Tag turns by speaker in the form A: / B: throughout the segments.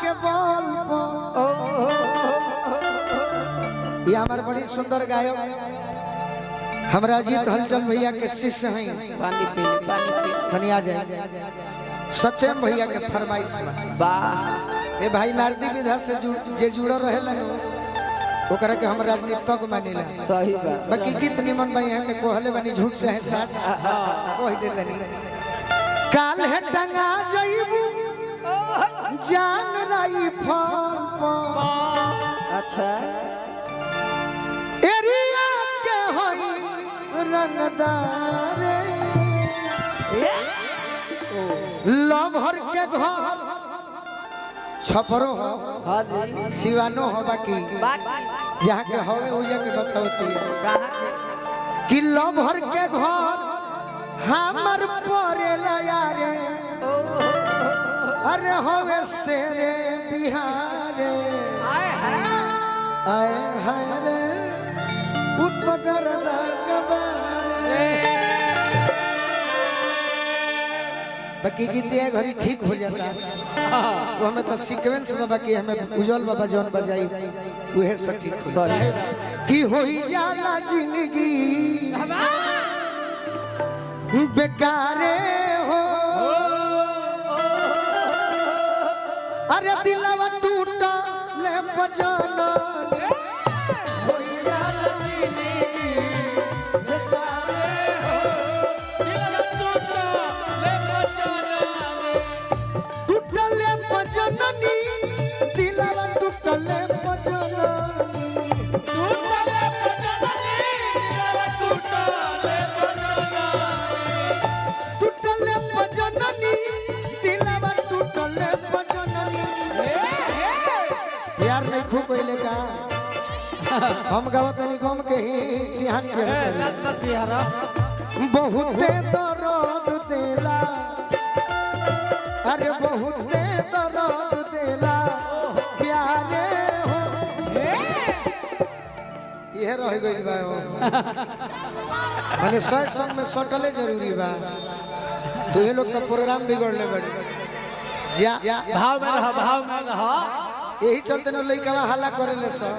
A: के बोल ये हमारे बड़ी सुंदर गायक हमरा अजीत हलचल भैया के शिष्य हैं।
B: पानी पी
A: धनिया जाए सत्यम भैया के फरमाइश में ए भाई नारदी विधा से जे जुड़ल रहेला ओकरा के हम राजनीतिक मानिला।
B: सही बात
A: बाकी गीत निमन भाई यहाँ के कोहले बनी झूठ से एहसास कह दे तनी काल है टंगा जइबू जान रही फल
B: अच्छा
A: एरिया के होई रंगदार लभर के घर छपरो हो सिवानो हो बाकी जहाँ के हवे उजा के बतावती है कि लभर के घर हमर परेला यारे अरे हवे शेरे बिहारे आए हाय रे उत्तर कबारे बाकी गीत घड़ी ठीक हो जाता वो हमें तो सीक्वेंस में बाकी हमें उज्जवल बाबा जौन बजाई वह सखी की होई जाला जिंदगी बेकारे हो अरे दिलवा टूटा ले बजाना होई जाला जिंदगी बेकारे हो दिलवा टूटा ले बजाना टूटले बजानी दिलवा टूटले बजानी टूटले बजानी दिलवा टूटले टूटले बजानी दिलवा टूटले बजानी यार नहीं खूब पहले का हम गावत नहीं कम के ही ध्यान से बहुते दर्द देला अरे बहुते दर्द देला प्यारे हो ये रह गई बा माने सॉन्ग सॉन्ग में सटले जरूरी बा तू ही लोग तो प्रोग्राम बिगड़ले बड़े जा
B: भाव में रहा
A: यही चलते न लइका हल्ला करेले सब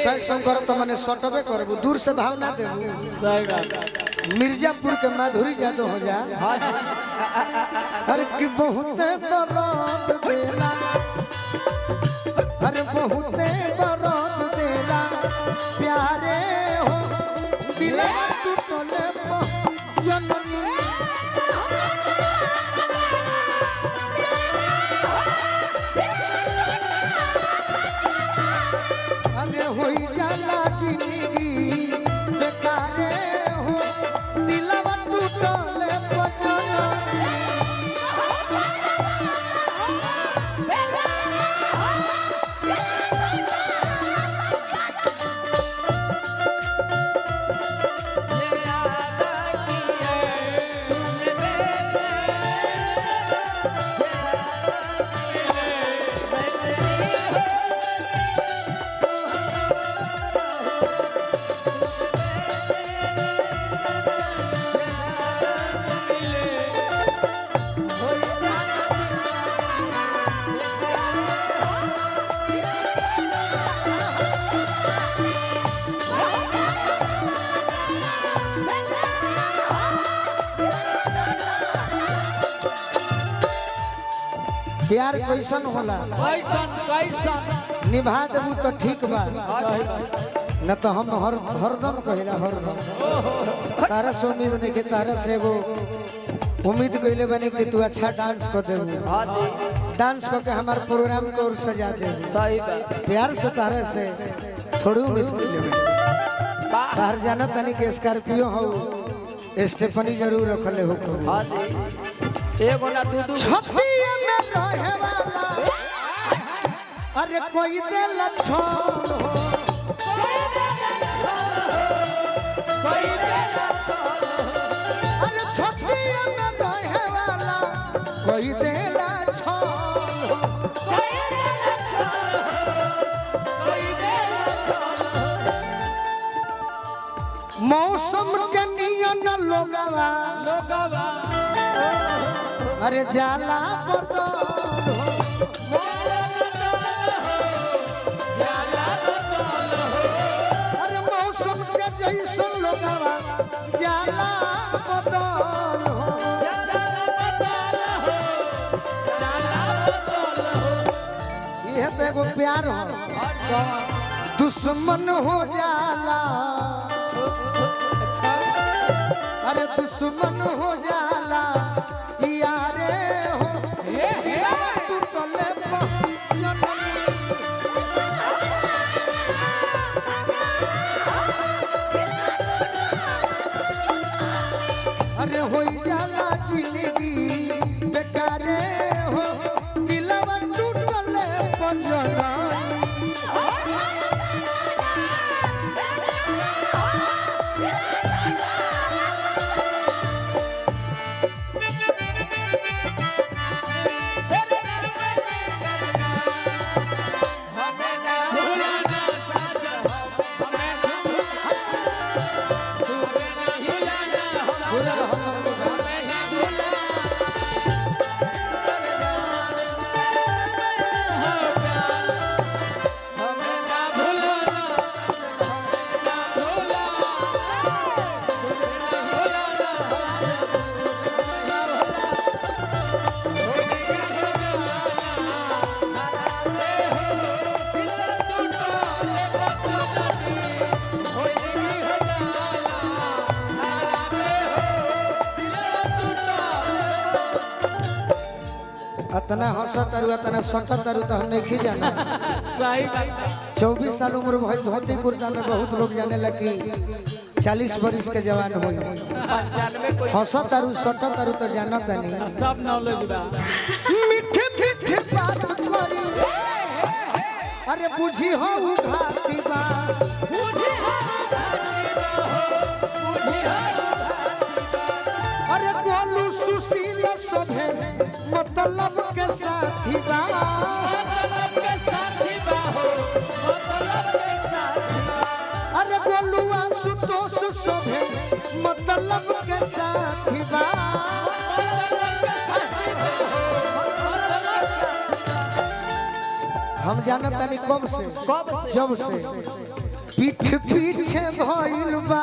A: सॉन्ग सॉन्ग करब तो माने सटबे करबू दूर से भाव ना देबू
B: सही बात
A: मिर्जापुर के माधुरी जादव हो जा अरे कि बहुते दर्द देला अरे बहुते दर्द देला प्यारे हो दिलवा टूटले जननी अरे होई जाला जिंदगी बेकारे हो दिलवा टूटले बजना प्यार कैसन होला निभा देबू तो ठीक बा न तो हम हरदम कहिला हरदम तारा से उम्मीद नहीं के तारा से वो उम्मीद कइले बने कि तू अच्छा डांस कर देबू डांस करके हमारे प्रोग्राम को और सजा दे
B: सही बात
A: प्यार से तारा से थोड़ी उम्मीद कइले बाहर जाना तनी के स्कॉर्पियो हो स्टेफनी जरूर रखले हो
B: एगो ना दू
A: छतिया में रहे वाला अरे कोई दिल छोड़ हो अरे छतिया में रहे वाला कोई दिल छोड़ हो मौसम के नियन लोगवा अरे जाला बदल हो अरे मौसम के जैसन लोगवा जाला बदल हो ये तो एगो प्यार हो दुश्मन हो जाला अरे दुश्मन हो जाला यारे हो तू तले अरे हो जाला जिंदगी बेकारे हो दिलवा टूटले पंजना अतना हंसत तारू अतना सटत तारू तो हम नहीं जाना 24 साल उम्र भइल धोती कुर्ता में बहुत लोग जाने लगी 40 वर्ष के जवान हो हंसत तारू सटत तारू तो जानत नहीं
B: सब नॉलेज बा
A: मीठे मीठे बात करी अरे बुझी हो घाती बा अरे गोलू सुशील सभे मतलब के साथी बा अरे गोलुआ सुतोष सभे मतलब के साथी बा हम जानत तानी कब से जब से पीठ पीछे भइल बा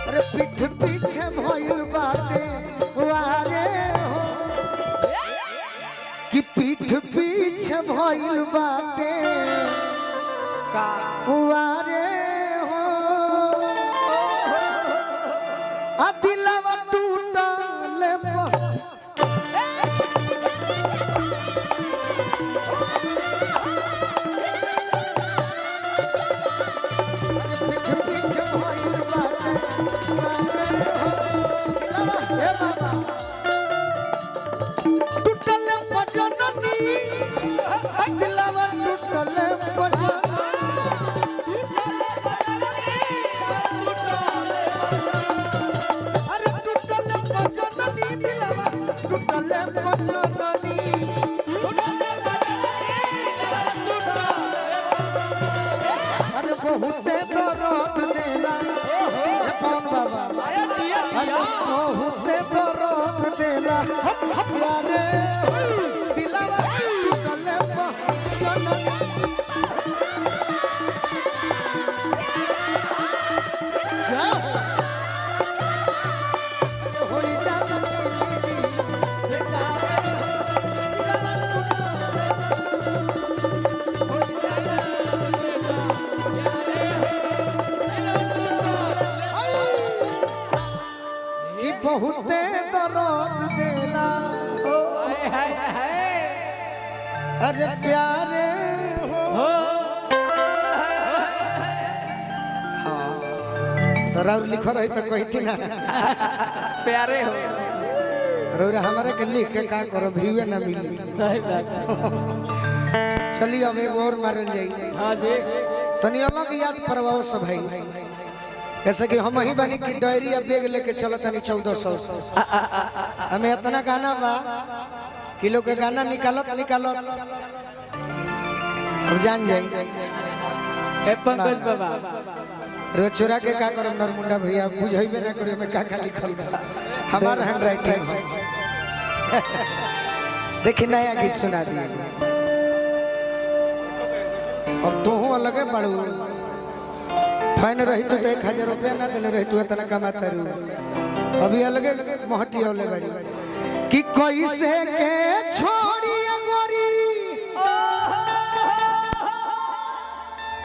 A: अरे पीठ पीछे भइल बाटे वारे हो कि पीठ पीछे भइल बाटे वारे हो आ दिलवा टूटल पीठ पीछे भइल बाटे टूटल पजननी दिलवा टूटल पजननी अरे टूटल पजननी दिलवा टूटल पजननी अरे बहुते दर्द देला कौन बाबा अरे बहुते दर्द देला प्यारे दिलवा टूटले पजननी होई जाला बहुते दर्द देला अरे प्यारे हो तोरा लिखो रही तो कहती ना
B: प्यारे हो
A: रौरा हमारे के लिख के का करो भीवे ना मिली
B: सही बात
A: चलिए अब एक और मारल जाई
B: हां जी
A: तनी अलग याद परवाओ सब भाई जैसे कि हम ही बनी की डायरी अब बैग लेके चलत नहीं 1400 हमें इतना गाना बा किलो के गाना निकालत अब जान जाए
B: पंकज बाबा
A: रो चोरा के का करम नरमुंडा भैया बुझाइबे ना करे में का का लिखल बा हमार हैंड राइटिंग है देखि नया गीत सुना दिए अब तू अलगे बड़ू फाइन रही तो 1000 रुपया ना दिले रही तू इतना कमाता रू अभी अलगे महटी होले बड़ी कि कैसे के छोड़ी गोरी